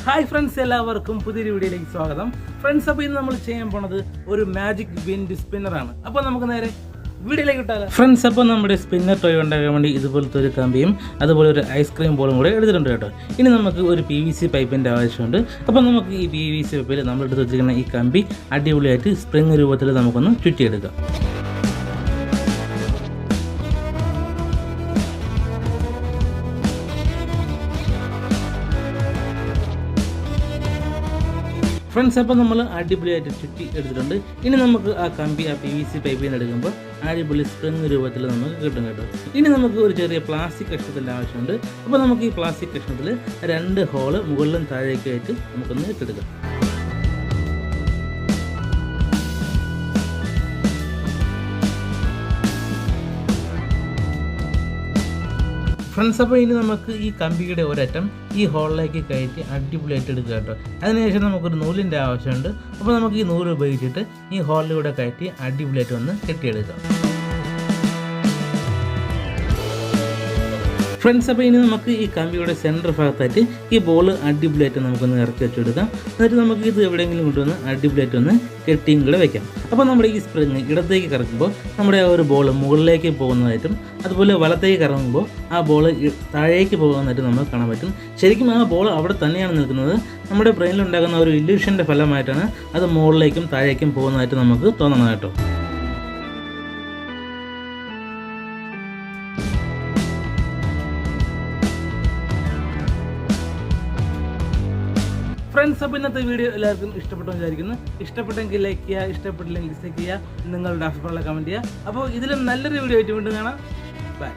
Hi friends, എല്ലാവർക്കും പുതിയൊരു വീഡിയോയിലേക്ക് സ്വാഗതം. ഫ്രണ്ട്സ്, അപ്പോൾ ഇന്ന് നമ്മൾ ചെയ്യാൻ പോണത് ഒരു മാജിക് വിൻഡ് സ്പിന്നറാണ്. അപ്പോൾ നമുക്ക് നേരെ വീഡിയോയിലേക്ക് ഇട്ടാലോ. ഫ്രണ്ട്സ്, അപ്പോൾ നമ്മുടെ സ്പിന്നർ ടോയ് ഉണ്ടാക്കാൻ വേണ്ടി ഇതുപോലത്തെ ഒരു കമ്പിയും അതുപോലെ ഒരു ഐസ്ക്രീം ബോളും കൂടെ എടുത്തിട്ടുണ്ട് കേട്ടോ. ഇനി നമുക്ക് ഒരു PVC പൈപ്പിൻ്റെ ആവശ്യമുണ്ട്. അപ്പോൾ നമുക്ക് ഈ PVC പൈപ്പിൽ നമ്മൾ എടുത്ത് വെച്ചിരിക്കുന്ന ഈ കമ്പി അടിപൊളിയായിട്ട് സ്പ്രിങ് രൂപത്തിൽ നമുക്കൊന്ന് ചുറ്റിയെടുക്കാം. ഫ്രണ്ട്സ്, അപ്പോൾ നമ്മൾ അടിപൊളിയായിട്ട് ചുറ്റി എടുത്തിട്ടുണ്ട്. ഇനി നമുക്ക് ആ കമ്പി ആ PVC പൈപ്പിൽ നിന്ന് എടുക്കുമ്പോൾ അടിപൊളി സ്പ്രിങ് രൂപത്തിൽ നമുക്ക് കിട്ടും കേട്ടോ. ഇനി നമുക്ക് ഒരു ചെറിയ പ്ലാസ്റ്റിക് കഷ്ണത്തിൻ്റെ ആവശ്യമുണ്ട്. അപ്പോൾ നമുക്ക് ഈ പ്ലാസ്റ്റിക് കഷ്ണത്തിൽ 2 ഹോള് മുകളിലും താഴേക്കായിട്ട് നമുക്കൊന്ന് ഇട്ടെടുക്കാം. ഫ്രണ്ട്സ്, അപ്പോൾ ഇനി നമുക്ക് ഈ കമ്പിയുടെ ഒരറ്റം ഈ ഹോളിലേക്ക് കയറ്റി അടിപൊളിയായിട്ട് എടുക്കുക കേട്ടോ. അതിനുശേഷം നമുക്കൊരു നൂലിൻ്റെ ആവശ്യമുണ്ട്. അപ്പോൾ നമുക്ക് ഈ നൂല് ഉപയോഗിച്ചിട്ട് ഈ ഹോളിലൂടെ കയറ്റി അടിപൊളിയായിട്ട് ഒന്ന് കെട്ടിയെടുക്കാം. ഫ്രണ്ട്സ്, അപ്പോൾ ഇനി നമുക്ക് ഈ കമ്പിയുടെ സെൻറ്റർ ഭാഗത്തായിട്ട് ഈ ബോൾ അടിപൊളിയായിട്ട് നമുക്കൊന്ന് ഇറക്കി വെച്ചെടുക്കാം. എന്നിട്ട് നമുക്ക് ഇത് എവിടെയെങ്കിലും കൊണ്ടുവന്ന് അടിപൊളിയായിട്ട് ഒന്ന് കെട്ടിയും കൂടെ വയ്ക്കാം. അപ്പോൾ നമ്മുടെ ഈ സ്പ്രിങ് ഇടത്തേക്ക് കറക്കുമ്പോൾ നമ്മുടെ ആ ഒരു ബോൾ മുകളിലേക്ക് പോകുന്നതായിട്ടും അതുപോലെ വലത്തേക്ക് കറങ്ങുമ്പോൾ ആ ബോൾ താഴേക്ക് പോകുന്നതായിട്ട് നമുക്ക് കാണാൻ പറ്റും. ശരിക്കും ആ ബോൾ അവിടെ തന്നെയാണ് നിൽക്കുന്നത്. നമ്മുടെ ബ്രെയിനിൽ ഉണ്ടാകുന്ന ഒരു ഇല്യൂഷൻ്റെ ഫലമായിട്ടാണ് അത് മുകളിലേക്കും താഴേക്കും പോകുന്നതായിട്ട് നമുക്ക് തോന്നുന്നത് കേട്ടോ. ഫ്രണ്ട്സ്, അപ്പോൾ ഇന്നത്തെ വീഡിയോ എല്ലാവർക്കും ഇഷ്ടപ്പെട്ടു വിചാരിക്കുന്നു. ഇഷ്ടപ്പെട്ടെങ്കിൽ ലൈക്ക് ചെയ്യുക, ഇഷ്ടപ്പെട്ടില്ലെങ്കിൽ ഡിസ്ലൈക്ക് ചെയ്യുക, നിങ്ങളുടെ അഭിപ്രായങ്ങൾ കമൻറ്റ് ചെയ്യുക. അപ്പോൾ ഇതിലും നല്ലൊരു വീഡിയോ ആയിട്ട് വീണ്ടും കാണാം. ബൈ.